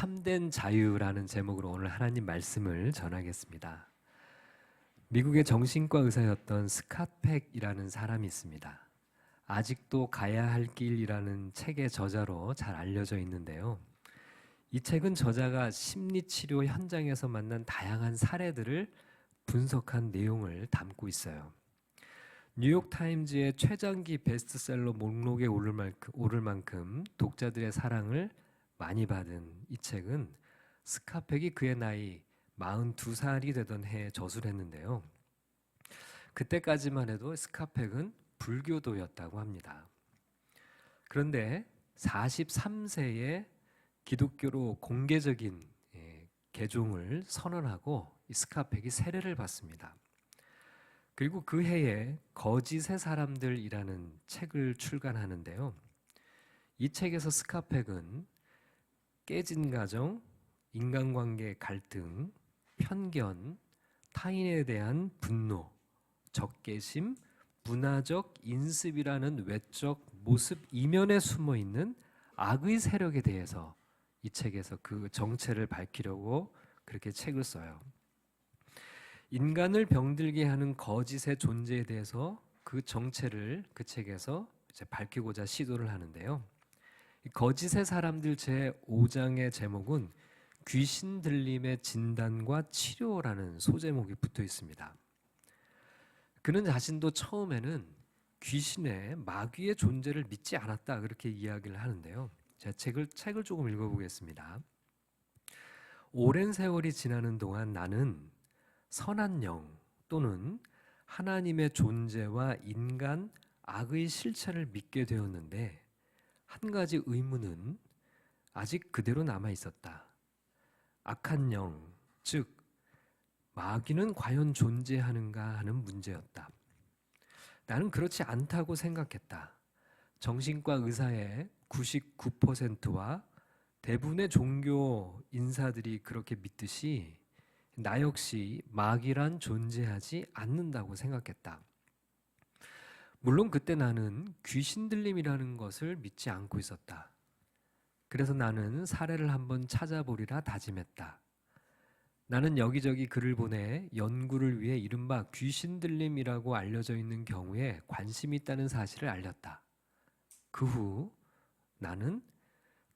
참된 자유라는 제목으로 오늘 하나님 말씀을 전하겠습니다. 미국의 정신과 의사였던 스캇팩이라는 사람이 있습니다. 아직도 가야 할 길이라는 책의 저자로 잘 알려져 있는데요. 이 책은 저자가 심리치료 현장에서 만난 다양한 사례들을 분석한 내용을 담고 있어요. 뉴욕타임즈의 최장기 베스트셀러 목록에 오를 만큼 독자들의 사랑을 많이 받은 이 책은 스캇팩이 그의 나이 42살이 되던 해에 저술했는데요. 그때까지만 해도 스캇팩은 불교도였다고 합니다. 그런데 43세에 기독교로 공개적인 개종을 선언하고 이 스캇팩이 세례를 받습니다. 그리고 그 해에 거짓의 사람들이라는 책을 출간하는데요. 이 책에서 스캇팩은 깨진 가정, 인간관계 갈등, 편견, 타인에 대한 분노, 적개심, 문화적 인습이라는 외적 모습 이면에 숨어 있는 악의 세력에 대해서 이 책에서 그 정체를 밝히려고 그렇게 책을 써요. 인간을 병들게 하는 거짓의 존재에 대해서 그 정체를 그 책에서 이제 밝히고자 시도를 하는데요. 거짓의 사람들 제5장의 제목은 귀신 들림의 진단과 치료라는 소제목이 붙어 있습니다. 그는 자신도 처음에는 귀신의 마귀의 존재를 믿지 않았다 그렇게 이야기를 하는데요. 제가 책을 조금 읽어보겠습니다. 오랜 세월이 지나는 동안 나는 선한 영 또는 하나님의 존재와 인간 악의 실체를 믿게 되었는데 한 가지 의문은 아직 그대로 남아 있었다. 악한 영, 즉 마귀는 과연 존재하는가 하는 문제였다. 나는 그렇지 않다고 생각했다. 정신과 의사의 99%와 대부분의 종교 인사들이 그렇게 믿듯이 나 역시 마귀란 존재하지 않는다고 생각했다. 물론 그때 나는 귀신 들림이라는 것을 믿지 않고 있었다. 그래서 나는 사례를 한번 찾아보리라 다짐했다. 나는 여기저기 글을 보내 연구를 위해 이른바 귀신 들림이라고 알려져 있는 경우에 관심이 있다는 사실을 알렸다. 그 후 나는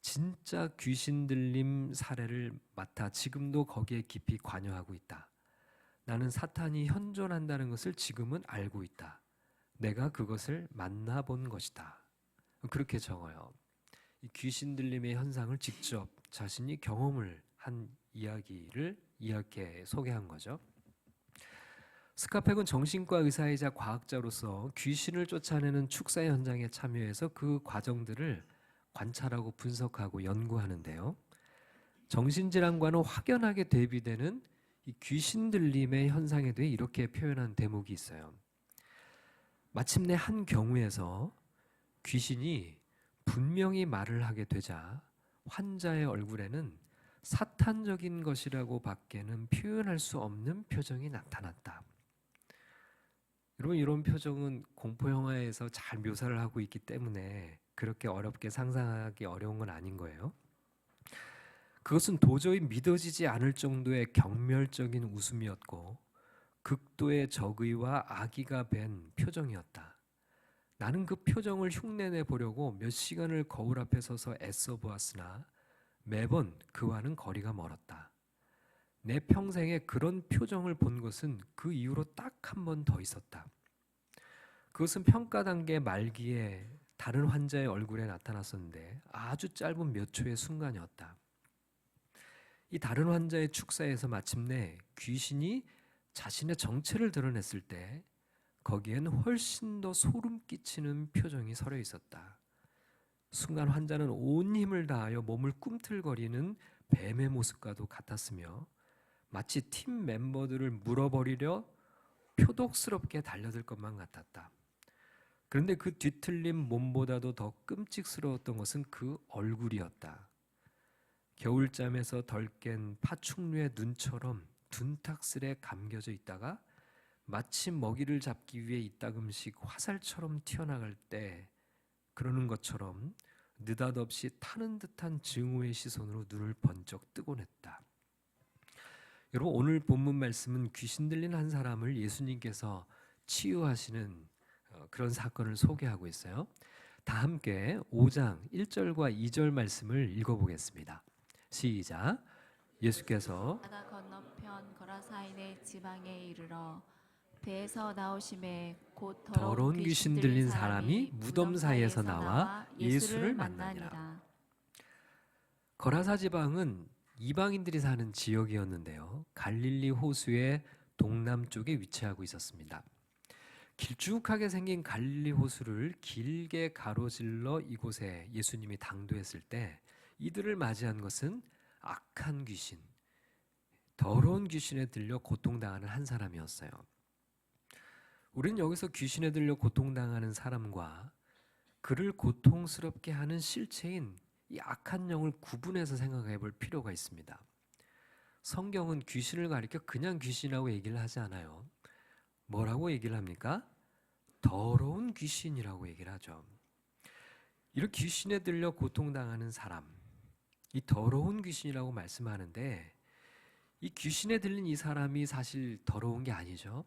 진짜 귀신 들림 사례를 맡아 지금도 거기에 깊이 관여하고 있다. 나는 사탄이 현존한다는 것을 지금은 알고 있다. 내가 그것을 만나본 것이다. 그렇게 적어요. 이 귀신 들림의 현상을 직접 자신이 경험을 한 이야기를 이렇게 소개한 거죠. 스캇팩은 정신과 의사이자 과학자로서 귀신을 쫓아내는 축사 현장에 참여해서 그 과정들을 관찰하고 분석하고 연구하는데요. 정신질환과는 확연하게 대비되는 이 귀신 들림의 현상에 대해 이렇게 표현한 대목이 있어요. 마침내 한 경우에서 귀신이 분명히 말을 하게 되자 환자의 얼굴에는 사탄적인 것이라고 밖에는 표현할 수 없는 표정이 나타났다. 여러분, 이런 표정은 공포 영화에서 잘 묘사를 하고 있기 때문에 그렇게 어렵게 상상하기 어려운 건 아닌 거예요. 그것은 도저히 믿어지지 않을 정도의 경멸적인 웃음이었고 극도의 적의와 악의가 밴 표정이었다. 나는 그 표정을 흉내내 보려고 몇 시간을 거울 앞에 서서 애써 보았으나 매번 그와는 거리가 멀었다. 내 평생에 그런 표정을 본 것은 그 이후로 딱 한 번 더 있었다. 그것은 평가 단계 말기에 다른 환자의 얼굴에 나타났었는데 아주 짧은 몇 초의 순간이었다. 이 다른 환자의 축사에서 마침내 귀신이 자신의 정체를 드러냈을 때 거기엔 훨씬 더 소름 끼치는 표정이 서려 있었다. 순간 환자는 온 힘을 다하여 몸을 꿈틀거리는 뱀의 모습과도 같았으며 마치 팀 멤버들을 물어버리려 표독스럽게 달려들 것만 같았다. 그런데 그 뒤틀린 몸보다도 더 끔찍스러웠던 것은 그 얼굴이었다. 겨울잠에서 덜 깬 파충류의 눈처럼 둔탁스레 감겨져 있다가 마치 먹이를 잡기 위해 이따금씩 화살처럼 튀어나갈 때 그러는 것처럼 느닷없이 타는 듯한 증오의 시선으로 눈을 번쩍 뜨곤 했다. 여러분, 오늘 본문 말씀은 귀신 들린 한 사람을 예수님께서 치유하시는 그런 사건을 소개하고 있어요. 다 함께 5장 1절과 2절 말씀을 읽어보겠습니다. 시작. 예수께서 바다 건너편 거라사인의 지방에 이르러 배에서 나오심에 곧 더러운 귀신 들린 사람이 무덤 사이에서 나와 예수를 만나니라. 거라사 지방은 이방인들이 사는 지역이었는데요. 갈릴리 호수의 동남쪽에 위치하고 있었습니다. 길쭉하게 생긴 갈릴리 호수를 길게 가로질러 이곳에 예수님이 당도했을 때 이들을 맞이한 것은 악한 귀신, 더러운 귀신에 들려 고통당하는 한 사람이었어요. 우리는 여기서 귀신에 들려 고통당하는 사람과 그를 고통스럽게 하는 실체인 이 악한 영을 구분해서 생각해 볼 필요가 있습니다. 성경은 귀신을 가리켜 그냥 귀신이라고 얘기를 하지 않아요. 뭐라고 얘기를 합니까? 더러운 귀신이라고 얘기를 하죠. 이런 귀신에 들려 고통당하는 사람, 이 더러운 귀신이라고 말씀하는데 이 귀신에 들린 이 사람이 사실 더러운 게 아니죠.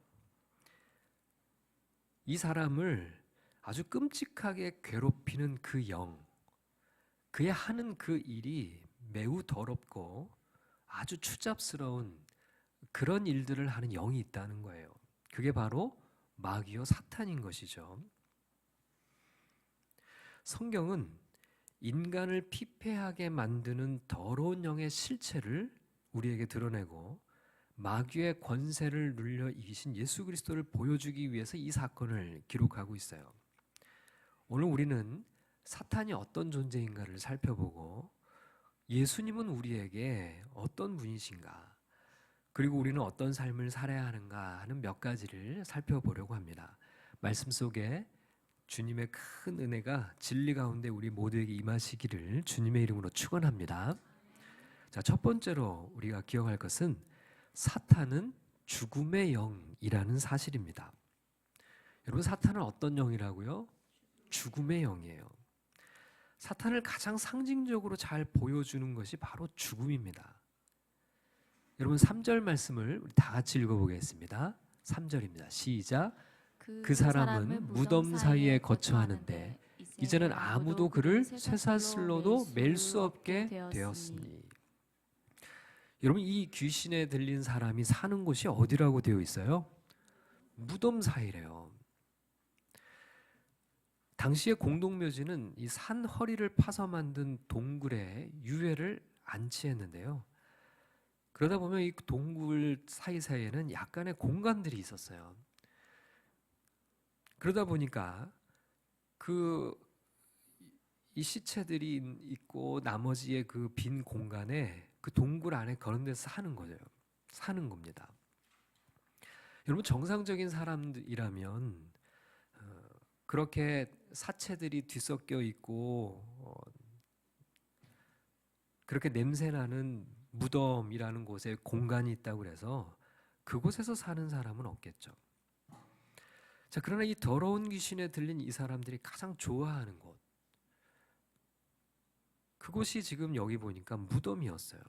이 사람을 아주 끔찍하게 괴롭히는 그 영, 그의 하는 그 일이 매우 더럽고 아주 추잡스러운 그런 일들을 하는 영이 있다는 거예요. 그게 바로 마귀요 사탄인 것이죠. 성경은 인간을 피폐하게 만드는 더러운 영의 실체를 우리에게 드러내고 마귀의 권세를 눌려 이기신 예수 그리스도를 보여주기 위해서 이 사건을 기록하고 있어요. 오늘 우리는 사탄이 어떤 존재인가를 살펴보고 예수님은 우리에게 어떤 분이신가, 그리고 우리는 어떤 삶을 살아야 하는가 하는 몇 가지를 살펴보려고 합니다. 말씀 속에 주님의 큰 은혜가 진리 가운데 우리 모두에게 임하시기를 주님의 이름으로 축원합니다. 자, 첫 번째로 우리가 기억할 것은 사탄은 죽음의 영이라는 사실입니다. 여러분, 사탄은 어떤 영이라고요? 죽음의 영이에요. 사탄을 가장 상징적으로 잘 보여주는 것이 바로 죽음입니다. 여러분, 3절 말씀을 우리 다 같이 읽어보겠습니다. 3절입니다. 시작. 그 사람은 무덤 사이에 거처하는데 이제는 아무도 그를 쇠사슬로도 맬 수 없게 되었으니. 여러분, 이 귀신에 들린 사람이 사는 곳이 어디라고 되어 있어요? 무덤 사이래요. 당시의 공동묘지는 이 산 허리를 파서 만든 동굴에 유해를 안치했는데요. 그러다 보면 이 동굴 사이사이에는 약간의 공간들이 있었어요. 그러다 보니까 이 시체들이 있고 나머지의 그 빈 공간에 그 동굴 안에 그런 데서 사는 거죠. 사는 겁니다. 여러분, 정상적인 사람이라면 그렇게 사체들이 뒤섞여 있고 그렇게 냄새나는 무덤이라는 곳에 공간이 있다고 그래서 그곳에서 사는 사람은 없겠죠. 자, 그러나 이 더러운 귀신에 들린 이 사람들이 가장 좋아하는 곳, 그곳이 지금 여기 보니까 무덤이었어요.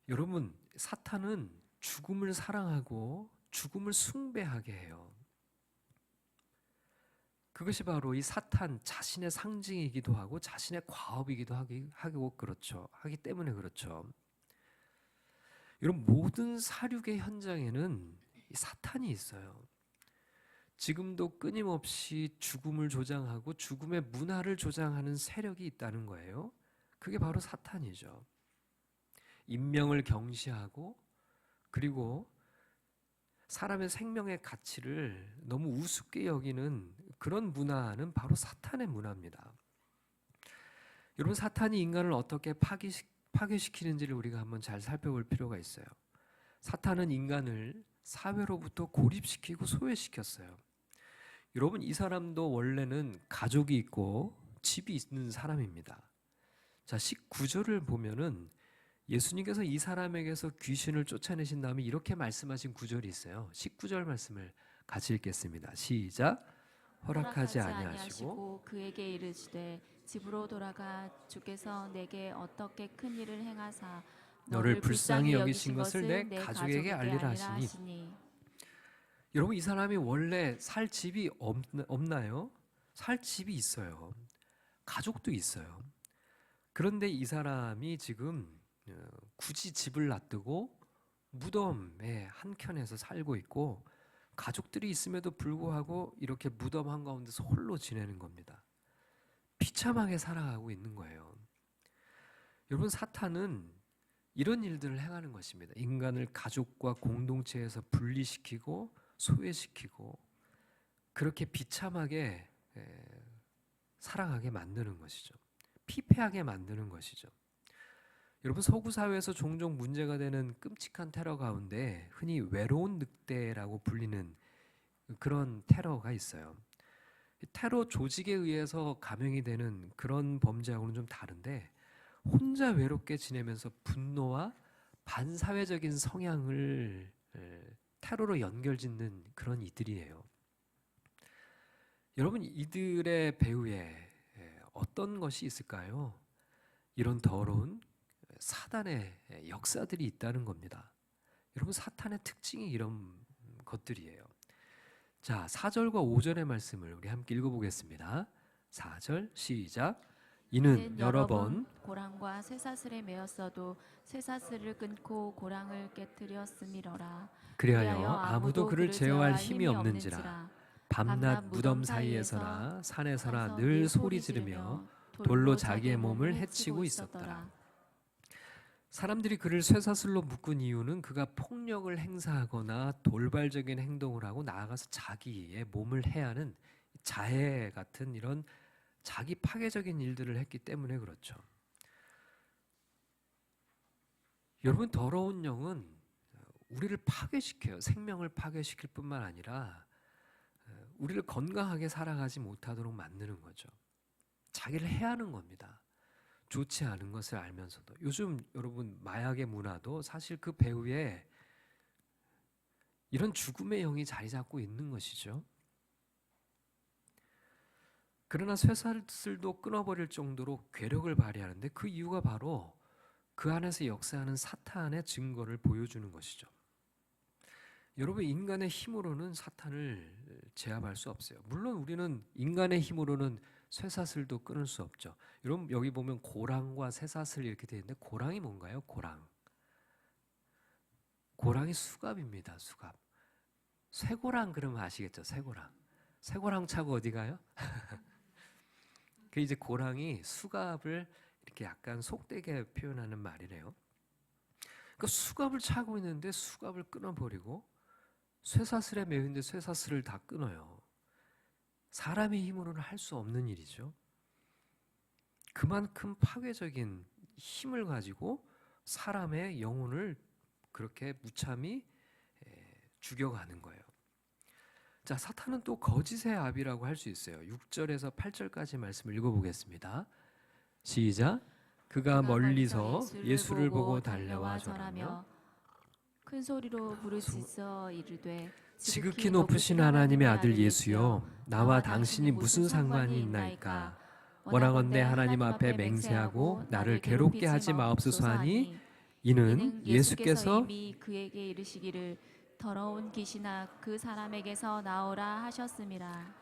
여러분, 사탄은 죽음을 사랑하고 죽음을 숭배하게 해요. 그것이 바로 이 사탄 자신의 상징이기도 하고 자신의 과업이기도 하고 그렇죠. 하기 때문에 그렇죠. 여러분, 모든 사륙의 현장에는 이 사탄이 있어요. 지금도 끊임없이 죽음을 조장하고 죽음의 문화를 조장하는 세력이 있다는 거예요. 그게 바로 사탄이죠. 인명을 경시하고 그리고 사람의 생명의 가치를 너무 우습게 여기는 그런 문화는 바로 사탄의 문화입니다. 여러분, 사탄이 인간을 어떻게 파괴시키는지를 우리가 한번 잘 살펴볼 필요가 있어요. 사탄은 인간을 사회로부터 고립시키고 소외시켰어요. 여러분, 이 사람도 원래는 가족이 있고 집이 있는 사람입니다. 자, 19절을 보면은 예수님께서 이 사람에게서 귀신을 쫓아내신 다음에 이렇게 말씀하신 구절이 있어요. 19절 말씀을 같이 읽겠습니다. 시작. 허락하지 아니하시고 그에게 이르시되 집으로 돌아가 주께서 내게 어떻게 큰 일을 행하사 너를 불쌍히 여기신 것을 내 가족에게 알리라 하시니. 여러분, 이 사람이 원래 살 집이 없나요? 살 집이 있어요. 가족도 있어요. 그런데 이 사람이 지금 굳이 집을 놔두고 무덤의 한켠에서 살고 있고 가족들이 있음에도 불구하고 이렇게 무덤 한가운데서 홀로 지내는 겁니다. 비참하게 살아가고 있는 거예요. 여러분, 사탄은 이런 일들을 행하는 것입니다. 인간을 가족과 공동체에서 분리시키고 소외시키고 그렇게 비참하게 살아가게 만드는 것이죠. 피폐하게 만드는 것이죠. 여러분, 서구 사회에서 종종 문제가 되는 끔찍한 테러 가운데 흔히 외로운 늑대라고 불리는 그런 테러가 있어요. 테러 조직에 의해서 감행이 되는 그런 범죄하고는 좀 다른데 혼자 외롭게 지내면서 분노와 반사회적인 성향을 테러로 연결짓는 그런 이들이에요. 여러분, 이들의 배후에 어떤 것이 있을까요? 이런 더러운 사단의 역사들이 있다는 겁니다. 여러분, 사탄의 특징이 이런 것들이에요. 자, 4절과 5절의 말씀을 우리 함께 읽어보겠습니다. 4절 시작. 이는 여러 번 고랑과 쇠사슬에 매었어도 쇠사슬을 끊고 고랑을 깨뜨렸음이러라. 그리하여 아무도 그를 제어할 힘이 없는지라. 밤낮 무덤 사이에서나 산에서나 늘 소리 지르며 돌로 자기의 몸을 해치고 있었더라. 사람들이 그를 쇠사슬로 묶은 이유는 그가 폭력을 행사하거나 돌발적인 행동을 하고 나아가서 자기의 몸을 해하는 자해 같은 이런 자기 파괴적인 일들을 했기 때문에 그렇죠. 여러분, 더러운 영은 우리를 파괴시켜요. 생명을 파괴시킬 뿐만 아니라 우리를 건강하게 살아가지 못하도록 만드는 거죠. 자기를 해하는 겁니다. 좋지 않은 것을 알면서도. 요즘 여러분, 마약의 문화도 사실 그 배후에 이런 죽음의 영이 자리 잡고 있는 것이죠. 그러나 쇠사슬도 끊어버릴 정도로 괴력을 발휘하는데 그 이유가 바로 그 안에서 역사하는 사탄의 증거를 보여주는 것이죠. 여러분, 인간의 힘으로는 사탄을 제압할 수 없어요. 물론 우리는 인간의 힘으로는 쇠사슬도 끊을 수 없죠. 여러분, 여기 보면 고랑과 쇠사슬 이렇게 되어 있는데 고랑이 뭔가요? 고랑이 수갑입니다. 수갑. 쇠고랑 그러면 아시겠죠? 쇠고랑. 쇠고랑 차고 어디 가요? 그 이제 고랑이 수갑을 이렇게 약간 속되게 표현하는 말이래요. 그 수갑을 차고 있는데 수갑을 끊어버리고 쇠사슬에 매이는데 쇠사슬을 다 끊어요. 사람의 힘으로는 할 수 없는 일이죠. 그만큼 파괴적인 힘을 가지고 사람의 영혼을 그렇게 무참히 죽여가는 거예요. 자, 사탄은 또 거짓의 아비라고 할 수 있어요. 6절에서 8절까지 말씀을 읽어보겠습니다. 시작. 그가 멀리서 예수를 보고 달려와 절하며 큰 소리로 부르짖어 이르되 지극히 높으신 하나님의 아들 예수여, 나와 당신이 무슨 상관이 있나이까? 원하건대 하나님 앞에 맹세하고 나를 괴롭게 하지 마옵소서 하니, 이는 예수께서 이미 그에게 이르시기를 더러운 귀신아 그 사람에게서 나오라 하셨음이라.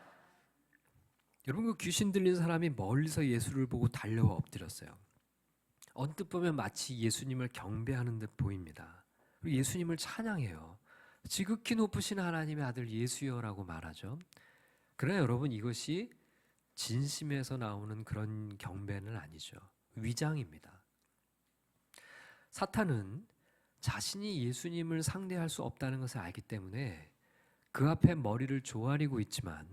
여러분, 그 귀신 들린 사람이 멀리서 예수를 보고 달려와 엎드렸어요. 언뜻 보면 마치 예수님을 경배하는 듯 보입니다. 그리고 예수님을 찬양해요. 지극히 높으신 하나님의 아들 예수여라고 말하죠. 그러나 여러분, 이것이 진심에서 나오는 그런 경배는 아니죠. 위장입니다. 사탄은 자신이 예수님을 상대할 수 없다는 것을 알기 때문에 그 앞에 머리를 조아리고 있지만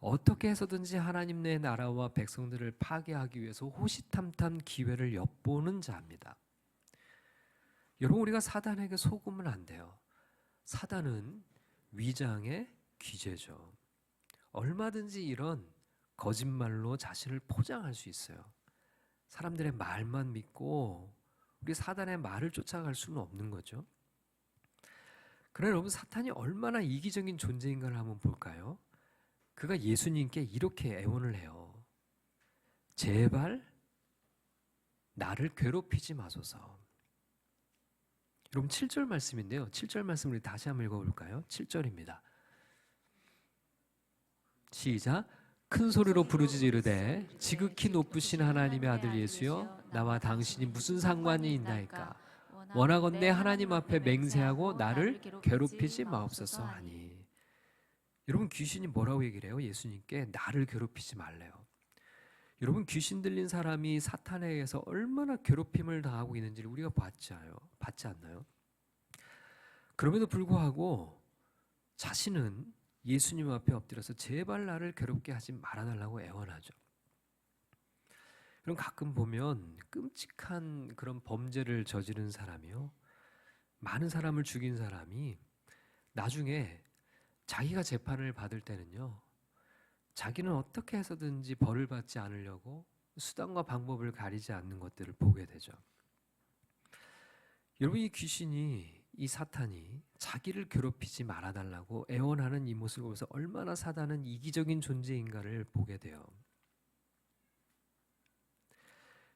어떻게 해서든지 하나님 내 나라와 백성들을 파괴하기 위해서 호시탐탐 기회를 엿보는 자입니다. 여러분, 우리가 사단에게 속으면 안 돼요. 사단은 위장의 귀재죠. 얼마든지 이런 거짓말로 자신을 포장할 수 있어요. 사람들의 말만 믿고 우리 사단의 말을 쫓아갈 수는 없는 거죠. 그러나 여러분, 사탄이 얼마나 이기적인 존재인가를 한번 볼까요? 그가 예수님께 이렇게 애원을 해요. 제발 나를 괴롭히지 마소서. 여러분 7절 말씀인데요. 7절 말씀을 다시 한번 읽어볼까요? 7절입니다. 시작. 큰 소리로 부르짖어 이르되 지극히 높으신 하나님의 아들 예수여 나와 당신이 무슨 상관이 있나이까. 원하건대 하나님 앞에 맹세하고 나를 괴롭히지 마옵소서 하니. 여러분 귀신이 뭐라고 얘기를 해요? 예수님께 나를 괴롭히지 말래요. 여러분 귀신 들린 사람이 사탄에 의해서 얼마나 괴롭힘을 당하고 있는지를 우리가 봤지 않나요? 그럼에도 불구하고 자신은 예수님 앞에 엎드려서 제발 나를 괴롭게 하지 말아달라고 애원하죠. 그럼 가끔 보면 끔찍한 그런 범죄를 저지른 사람이요, 많은 사람을 죽인 사람이 나중에 자기가 재판을 받을 때는요, 자기는 어떻게 해서든지 벌을 받지 않으려고 수단과 방법을 가리지 않는 것들을 보게 되죠. 여러분 이 귀신이, 이 사탄이 자기를 괴롭히지 말아달라고 애원하는 이 모습을 보면서 얼마나 사탄은 이기적인 존재인가를 보게 돼요.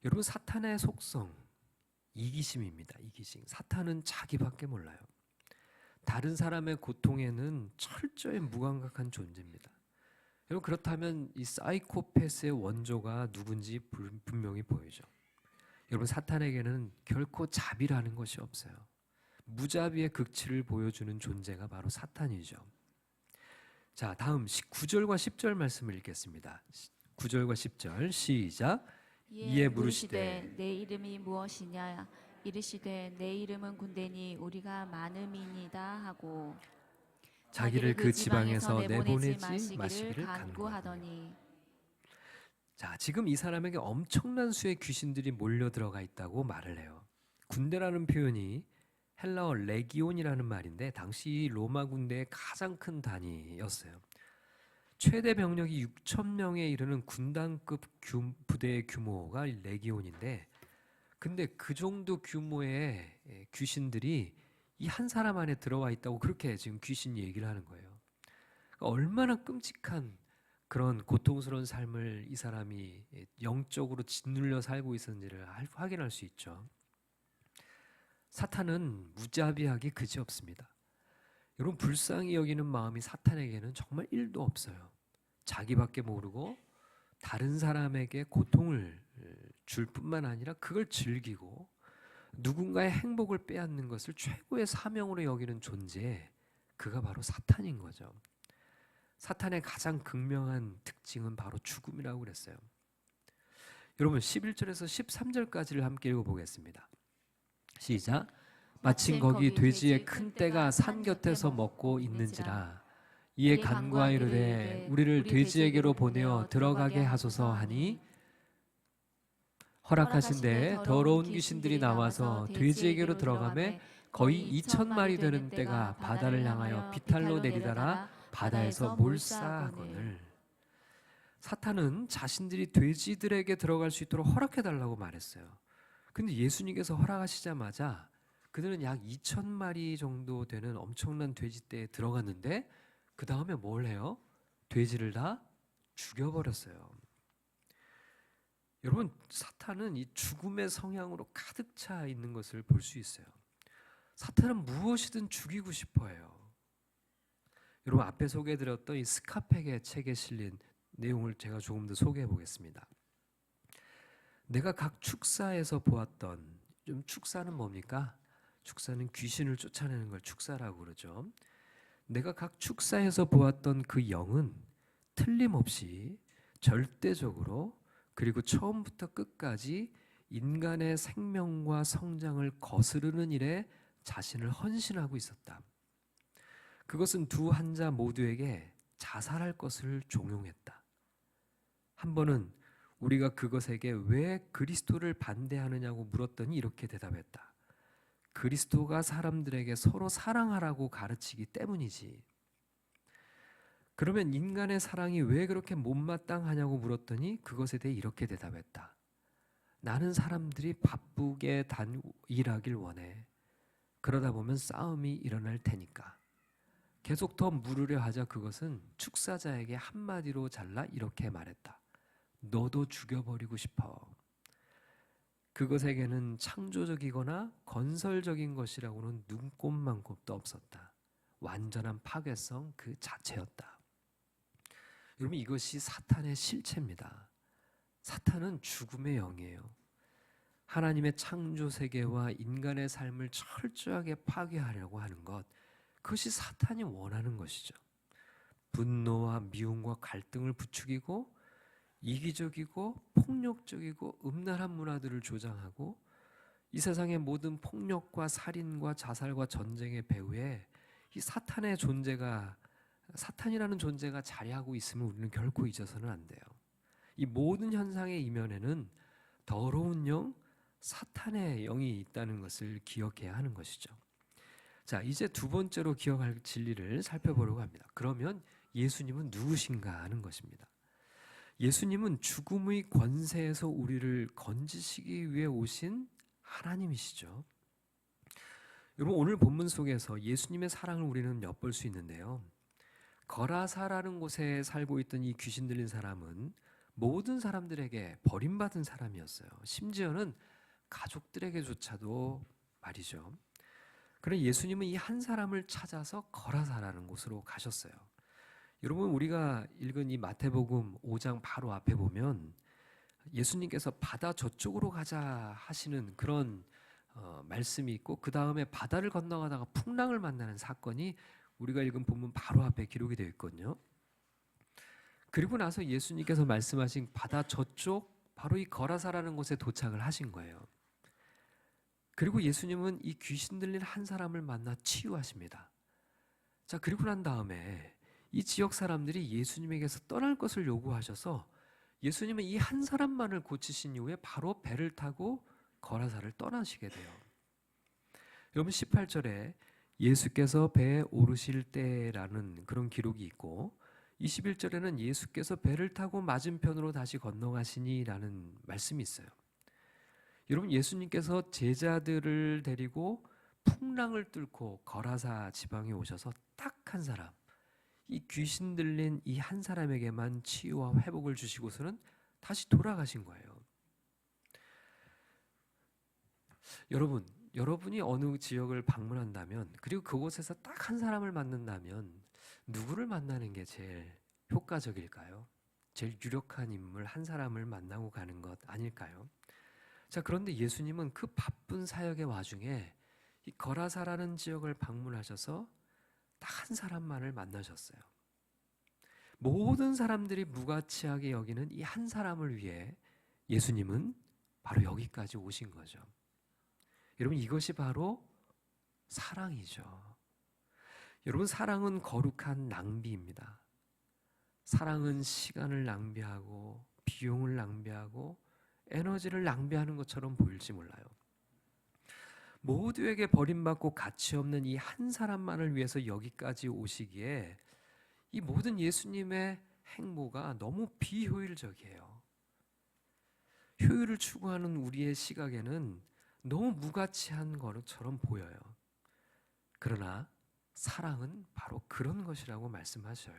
여러분 사탄의 속성 이기심입니다. 이기심. 사탄은 자기밖에 몰라요. 다른 사람의 고통에는 철저히 무감각한 존재입니다. 여러분 그렇다면 이 사이코패스의 원조가 누군지 분명히 보이죠. 여러분 사탄에게는 결코 자비라는 것이 없어요. 무자비의 극치를 보여주는 존재가 바로 사탄이죠. 자, 다음 9절과 10절 말씀을 읽겠습니다. 9절과 10절 시작. 이에 물으시되 내 이름이 무엇이냐 이르시되 내 이름은 군대니 우리가 많음이니이다 하고 자기를 그 지방에서 내보내지 마시기를 간구하더니. 자, 지금 이 사람에게 엄청난 수의 귀신들이 몰려 들어가 있다고 말을 해요. 군대라는 표현이 헬라어 레기온이라는 말인데 당시 로마 군대의 가장 큰 단위였어요. 최대 병력이 6,000명에 이르는 군단급 부대의 규모가 레기온인데, 근데 그 정도 규모의 귀신들이 이 한 사람 안에 들어와 있다고 그렇게 지금 귀신이 얘기를 하는 거예요. 그러니까 얼마나 끔찍한 그런 고통스러운 삶을 이 사람이 영적으로 짓눌려 살고 있었는지를 확인할 수 있죠. 사탄은 무자비하기 그지없습니다. 여러분 불쌍히 여기는 마음이 사탄에게는 정말 1도 없어요. 자기밖에 모르고 다른 사람에게 고통을 줄 뿐만 아니라 그걸 즐기고 누군가의 행복을 빼앗는 것을 최고의 사명으로 여기는 존재, 그가 바로 사탄인 거죠. 사탄의 가장 극명한 특징은 바로 죽음이라고 그랬어요. 여러분 11절에서 13절까지를 함께 읽어보겠습니다. 시작. 마침 거기 돼지의 큰 떼가 산 곁에서 먹고 있는지라. 이에 간구하이르되 우리를 돼지에게로 보내어 들어가게 하소서 하니 허락하신데 더러운 귀신들이 나와서 돼지에게로 들어가매 거의 2,000마리 되는 떼가 바다를 향하여 비탈로 내리다라 바다에서 몰사하거늘. 사탄은 자신들이 돼지들에게 들어갈 수 있도록 허락해달라고 말했어요. 근데 예수님께서 허락하시자마자 그들은 약 2,000마리 정도 되는 엄청난 돼지떼에 들어갔는데 그 다음에 뭘 해요? 돼지를 다 죽여버렸어요. 여러분 사탄은 이 죽음의 성향으로 가득 차 있는 것을 볼 수 있어요. 사탄은 무엇이든 죽이고 싶어해요. 여러분 앞에 소개해드렸던 이 스카펙의 책에 실린 내용을 제가 조금 더 소개해 보겠습니다. 내가 각 축사에서 보았던, 좀 축사는 뭡니까? 축사는 귀신을 쫓아내는 걸 축사라고 그러죠. 내가 각 축사에서 보았던 그 영은 틀림없이 절대적으로 그리고 처음부터 끝까지 인간의 생명과 성장을 거스르는 일에 자신을 헌신하고 있었다. 그것은 두 환자 모두에게 자살할 것을 종용했다. 한 번은 우리가 그것에게 왜 그리스도를 반대하느냐고 물었더니 이렇게 대답했다. 그리스도가 사람들에게 서로 사랑하라고 가르치기 때문이지. 그러면 인간의 사랑이 왜 그렇게 못마땅하냐고 물었더니 그것에 대해 이렇게 대답했다. 나는 사람들이 바쁘게 일하길 원해. 그러다 보면 싸움이 일어날 테니까. 계속 더 물으려 하자 그것은 축사자에게 한마디로 잘라 이렇게 말했다. 너도 죽여버리고 싶어. 그것에게는 창조적이거나 건설적인 것이라고는 눈꼽만큼도 없었다. 완전한 파괴성 그 자체였다. 여러분, 이것이 사탄의 실체입니다. 사탄은 죽음의 영이에요. 하나님의 창조 세계와 인간의 삶을 철저하게 파괴하려고 하는 것, 그것이 사탄이 원하는 것이죠. 분노와 미움과 갈등을 부추기고 이기적이고 폭력적이고 음란한 문화들을 조장하고 이 세상의 모든 폭력과 살인과 자살과 전쟁의 배후에 이 사탄이라는 존재가 자리하고 있음을 우리는 결코 잊어서는 안 돼요. 이 모든 현상의 이면에는 더러운 영, 사탄의 영이 있다는 것을 기억해야 하는 것이죠. 자, 이제 두 번째로 기억할 진리를 살펴보려고 합니다. 그러면 예수님은 누구신가 하는 것입니다. 예수님은 죽음의 권세에서 우리를 건지시기 위해 오신 하나님이시죠. 여러분, 오늘 본문 속에서 예수님의 사랑을 우리는 엿볼 수 있는데요. 거라사라는 곳에 살고 있던 이 귀신 들린 사람은 모든 사람들에게 버림받은 사람이었어요. 심지어는 가족들에게조차도 말이죠. 그런데 예수님은 이 한 사람을 찾아서 거라사라는 곳으로 가셨어요. 여러분, 우리가 읽은 이 마태복음 5장 바로 앞에 보면 예수님께서 바다 저쪽으로 가자 하시는 그런 말씀이 있고, 그 다음에 바다를 건너가다가 풍랑을 만나는 사건이 우리가 읽은 본문 바로 앞에 기록이 되어 있거든요. 그리고 나서 예수님께서 말씀하신 바다 저쪽 바로 이 거라사라는 곳에 도착을 하신 거예요. 그리고 예수님은 이 귀신 들린 한 사람을 만나 치유하십니다. 자, 그리고 난 다음에 이 지역 사람들이 예수님에게서 떠날 것을 요구하셔서 예수님은 이 한 사람만을 고치신 이후에 바로 배를 타고 거라사를 떠나시게 돼요. 여러분, 18절에 예수께서 배에 오르실 때라는 그런 기록이 있고, 21절에는 예수께서 배를 타고 맞은편으로 다시 건너가시니라는 말씀이 있어요. 여러분, 예수님께서 제자들을 데리고 풍랑을 뚫고 거라사 지방에 오셔서 딱 한 사람, 이 귀신 들린 이 한 사람에게만 치유와 회복을 주시고서는 다시 돌아가신 거예요. 여러분이 어느 지역을 방문한다면, 그리고 그곳에서 딱 한 사람을 만난다면 누구를 만나는 게 제일 효과적일까요? 제일 유력한 인물 한 사람을 만나고 가는 것 아닐까요? 자, 그런데 예수님은 그 바쁜 사역의 와중에 이 거라사라는 지역을 방문하셔서 딱 한 사람만을 만나셨어요. 모든 사람들이 무가치하게 여기는 이 한 사람을 위해 예수님은 바로 여기까지 오신 거죠. 여러분, 이것이 바로 사랑이죠. 여러분, 사랑은 거룩한 낭비입니다. 사랑은 시간을 낭비하고 비용을 낭비하고 에너지를 낭비하는 것처럼 보일지 몰라요. 모두에게 버림받고 가치 없는 이 한 사람만을 위해서 여기까지 오시기에 이 모든 예수님의 행보가 너무 비효율적이에요. 효율을 추구하는 우리의 시각에는 너무 무가치한 것처럼 보여요. 그러나 사랑은 바로 그런 것이라고 말씀하셔요.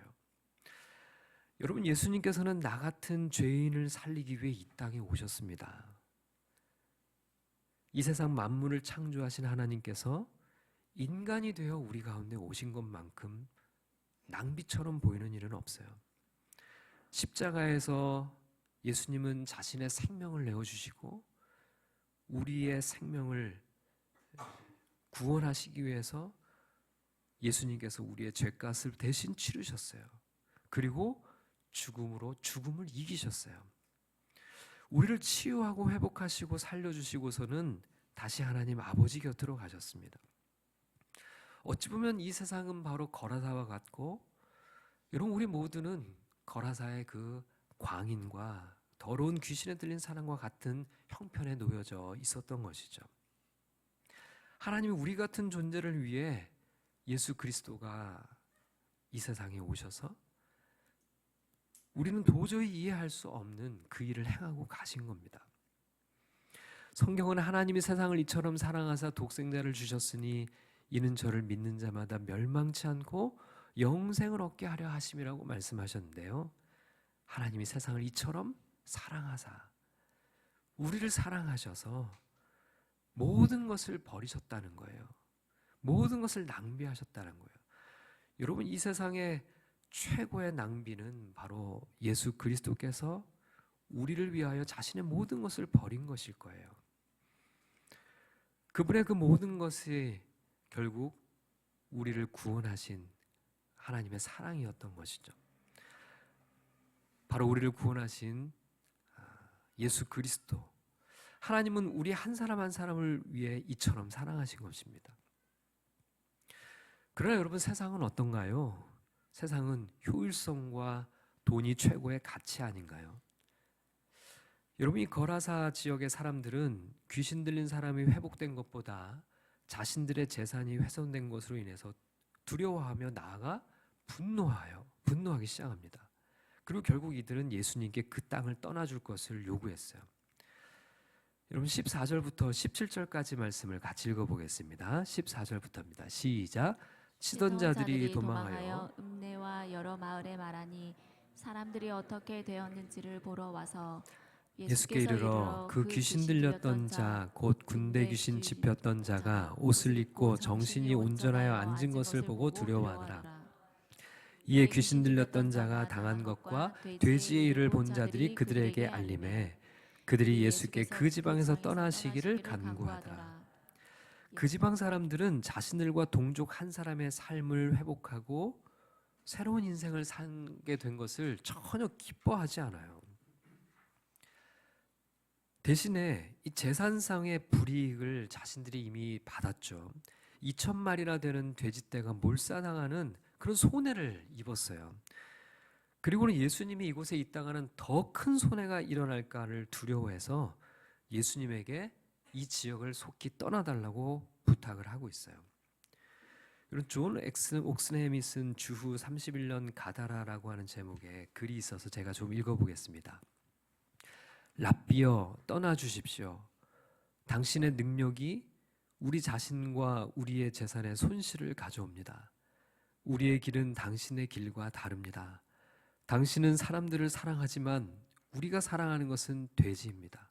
여러분, 예수님께서는 나 같은 죄인을 살리기 위해 이 땅에 오셨습니다. 이 세상 만물을 창조하신 하나님께서 인간이 되어 우리 가운데 오신 것만큼 낭비처럼 보이는 일은 없어요. 십자가에서 예수님은 자신의 생명을 내어주시고 우리의 생명을 구원하시기 위해서 예수님께서 우리의 죄값을 대신 치르셨어요. 그리고 죽음으로 죽음을 이기셨어요. 우리를 치유하고 회복하시고 살려주시고서는 다시 하나님 아버지 곁으로 가셨습니다. 어찌 보면 이 세상은 바로 거라사와 같고, 여러분, 우리 모두는 거라사의 그 광인과 더러운 귀신에 들린 사람과 같은 형편에 놓여져 있었던 것이죠. 하나님이 우리 같은 존재를 위해 예수 그리스도가 이 세상에 오셔서 우리는 도저히 이해할 수 없는 그 일을 행하고 가신 겁니다. 성경은 하나님이 세상을 이처럼 사랑하사 독생자를 주셨으니 이는 저를 믿는 자마다 멸망치 않고 영생을 얻게 하려 하심이라고 말씀하셨는데요. 하나님이 세상을 이처럼 사랑하사 우리를 사랑하셔서 모든 것을 버리셨다는 거예요. 모든 것을 낭비하셨다는 거예요. 여러분, 이 세상의 최고의 낭비는 바로 예수 그리스도께서 우리를 위하여 자신의 모든 것을 버린 것일 거예요. 그분의 그 모든 것이 결국 우리를 구원하신 하나님의 사랑이었던 것이죠. 바로 우리를 구원하신 예수 그리스도, 하나님은 우리 한 사람 한 사람을 위해 이처럼 사랑하신 것입니다. 그러나 여러분, 세상은 어떤가요? 세상은 효율성과 돈이 최고의 가치 아닌가요? 여러분, 이 거라사 지역의 사람들은 귀신 들린 사람이 회복된 것보다 자신들의 재산이 훼손된 것으로 인해서 두려워하며 나아가 분노하기 시작합니다. 그리고 결국 이들은 예수님께 그 땅을 떠나줄 것을 요구했어요. 여러분, 14절부터 17절까지 말씀을 같이 읽어보겠습니다. 14절부터입니다. 시작. 치던 자들이 도망하여 읍내와 여러 마을에 말하니 사람들이 어떻게 되었는지를 보러 와서 예수께 이르러 그 귀신 들렸던 자 곧 군대 귀신 짚혔던 자가 옷을 입고 정신이 온전하여 앉은 것을 보고 두려워하더라. 이에 귀신 들렸던 자가 당한 것과 돼지의 일을 본 자들이 그들에게 알림해 그들이 예수께 그 지방에서 떠나시기를 간구하더라. 그 지방 사람들은 자신들과 동족 한 사람의 삶을 회복하고 새로운 인생을 살게 된 것을 전혀 기뻐하지 않아요. 대신에 이 재산상의 불이익을 자신들이 이미 받았죠. 2,000마리나 되는 돼지떼가 몰사당하는 그런 손해를 입었어요. 그리고는 예수님이 이곳에 있다가는 더 큰 손해가 일어날까를 두려워해서 예수님에게 이 지역을 속히 떠나달라고 부탁을 하고 있어요. 이런 존 옥슨햄이 쓴 주후 31년 가다라라고 하는 제목의 글이 있어서 제가 좀 읽어보겠습니다. 랍비여 떠나 주십시오. 당신의 능력이 우리 자신과 우리의 재산에 손실을 가져옵니다. 우리의 길은 당신의 길과 다릅니다. 당신은 사람들을 사랑하지만 우리가 사랑하는 것은 돼지입니다.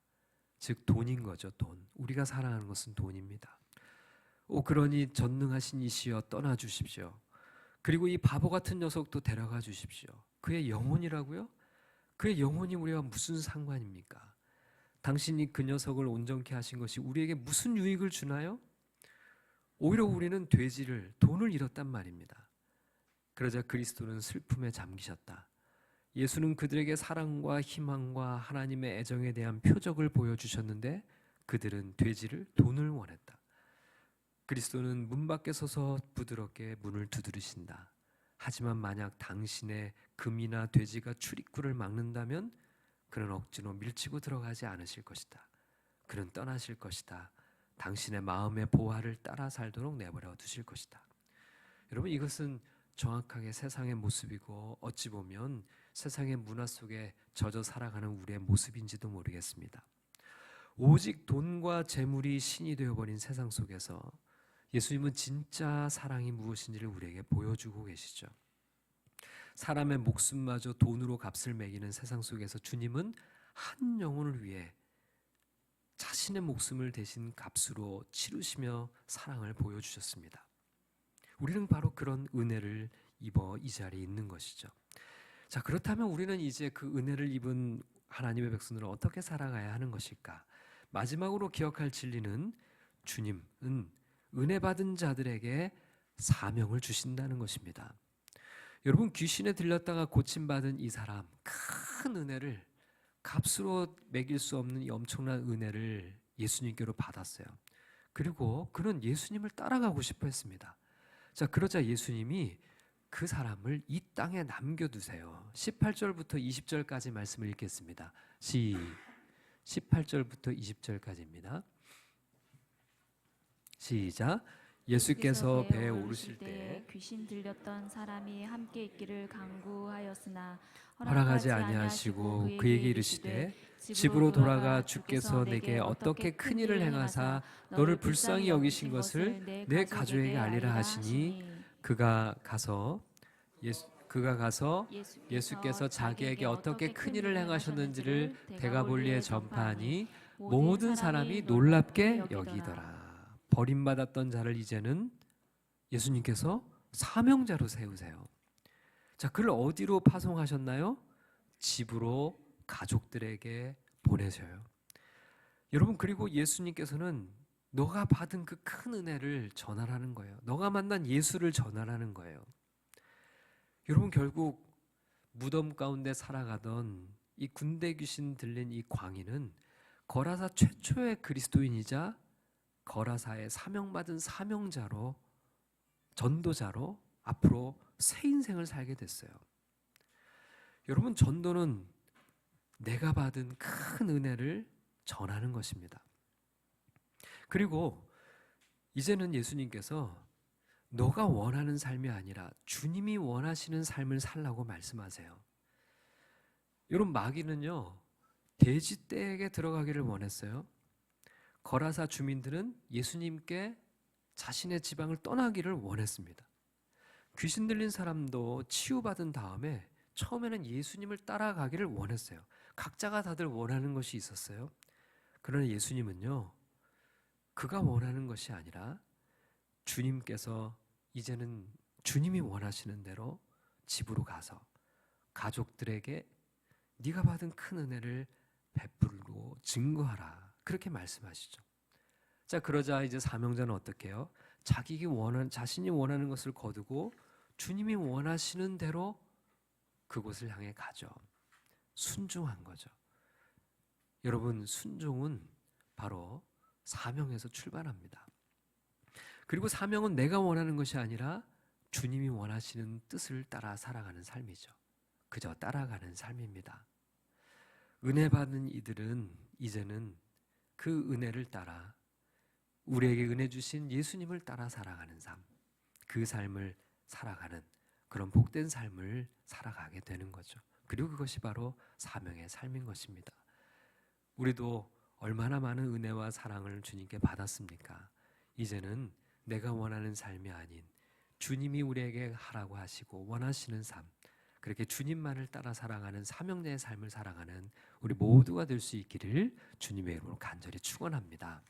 즉 돈인 거죠. 돈. 우리가 사랑하는 것은 돈입니다. 그러니 전능하신 이시여 떠나 주십시오. 그리고 이 바보 같은 녀석도 데려가 주십시오. 그의 영혼이라고요? 그의 영혼이 우리와 무슨 상관입니까? 당신이 그 녀석을 온전케 하신 것이 우리에게 무슨 유익을 주나요? 오히려 우리는 돼지를, 돈을 잃었단 말입니다. 그러자 그리스도는 슬픔에 잠기셨다. 예수는 그들에게 사랑과 희망과 하나님의 애정에 대한 표적을 보여주셨는데 그들은 돼지를, 돈을 원했다. 그리스도는 문 밖에 서서 부드럽게 문을 두드리신다. 하지만 만약 당신의 금이나 돼지가 출입구를 막는다면 그는 억지로 밀치고 들어가지 않으실 것이다. 그는 떠나실 것이다. 당신의 마음의 보화를 따라 살도록 내버려 두실 것이다. 여러분, 이것은 정확하게 세상의 모습이고 어찌 보면 세상의 문화 속에 젖어 살아가는 우리의 모습인지도 모르겠습니다. 오직 돈과 재물이 신이 되어버린 세상 속에서 예수님은 진짜 사랑이 무엇인지를 우리에게 보여주고 계시죠. 사람의 목숨마저 돈으로 값을 매기는 세상 속에서 주님은 한 영혼을 위해 자신의 목숨을 대신 값으로 치르시며 사랑을 보여주셨습니다. 우리는 바로 그런 은혜를 입어 이 자리에 있는 것이죠. 자, 그렇다면 우리는 이제 그 은혜를 입은 하나님의 백성들은 어떻게 살아가야 하는 것일까? 마지막으로 기억할 진리는 주님은 은혜 받은 자들에게 사명을 주신다는 것입니다. 여러분, 귀신에 들렸다가 고침받은 이 사람, 큰 은혜를, 값으로 매길 수 없는 이 엄청난 은혜를 예수님께로 받았어요. 그리고 그는 예수님을 따라가고 싶어 했습니다. 자, 그러자 예수님이 그 사람을 이 땅에 남겨두세요. 18절부터 20절까지 말씀을 읽겠습니다. 18절부터 20절까지입니다. 시작. 예수께서 배에 오르실 때 귀신 들렸던 사람이 함께 있기를 간구하였으나 허락하지 아니하시고 그에게 이르시되 집으로 돌아가 주께서 내게 어떻게 큰 일을 행하사 너를 불쌍히 여기신 것을 내 가족에게 알리라 하시니 그가 가서 그가 가서 예수께서 자기에게 어떻게 큰 일을 행하셨는지를 데가볼리에 전파하니 모든 사람이 놀랍게 여기더라. 버림받았던 자를 이제는 예수님께서 사명자로 세우세요. 자, 그를 어디로 파송하셨나요? 집으로 가족들에게 보내셔요. 여러분, 그리고 예수님께서는 너가 받은 그 큰 은혜를 전하라는 거예요. 너가 만난 예수를 전하라는 거예요. 여러분, 결국 무덤 가운데 살아가던 이 군대 귀신 들린 이 광인은 거라사 최초의 그리스도인이자 거라사의 사명받은 사명자로, 전도자로 앞으로 새 인생을 살게 됐어요. 여러분, 전도는 내가 받은 큰 은혜를 전하는 것입니다. 그리고 이제는 예수님께서 너가 원하는 삶이 아니라 주님이 원하시는 삶을 살라고 말씀하세요. 여러분, 마귀는요, 돼지떼에게 들어가기를 원했어요. 거라사 주민들은 예수님께 자신의 지방을 떠나기를 원했습니다. 귀신 들린 사람도 치유받은 다음에 처음에는 예수님을 따라가기를 원했어요. 각자가 다들 원하는 것이 있었어요. 그러나 예수님은요, 그가 원하는 것이 아니라 주님께서 이제는 주님이 원하시는 대로 집으로 가서 가족들에게 네가 받은 큰 은혜를 베풀고 증거하라, 그렇게 말씀하시죠. 자, 그러자 이제 사명자는 어떻게 해요? 자신이 원하는 것을 거두고 주님이 원하시는 대로 그곳을 향해 가죠. 순종한 거죠. 여러분, 순종은 바로 사명에서 출발합니다. 그리고 사명은 내가 원하는 것이 아니라 주님이 원하시는 뜻을 따라 살아가는 삶이죠. 그저 따라가는 삶입니다. 은혜 받은 이들은 이제는 그 은혜를 따라 우리에게 은혜 주신 예수님을 따라 살아가는 삶, 그 삶을 살아가는 그런 복된 삶을 살아가게 되는 거죠. 그리고 그것이 바로 사명의 삶인 것입니다. 우리도 얼마나 많은 은혜와 사랑을 주님께 받았습니까? 이제는 내가 원하는 삶이 아닌 주님이 우리에게 하라고 하시고 원하시는 삶, 그렇게 주님만을 따라 살아가는 사명자의 삶을 살아가는 우리 모두가 될 수 있기를 주님의 이름으로 간절히 축원합니다.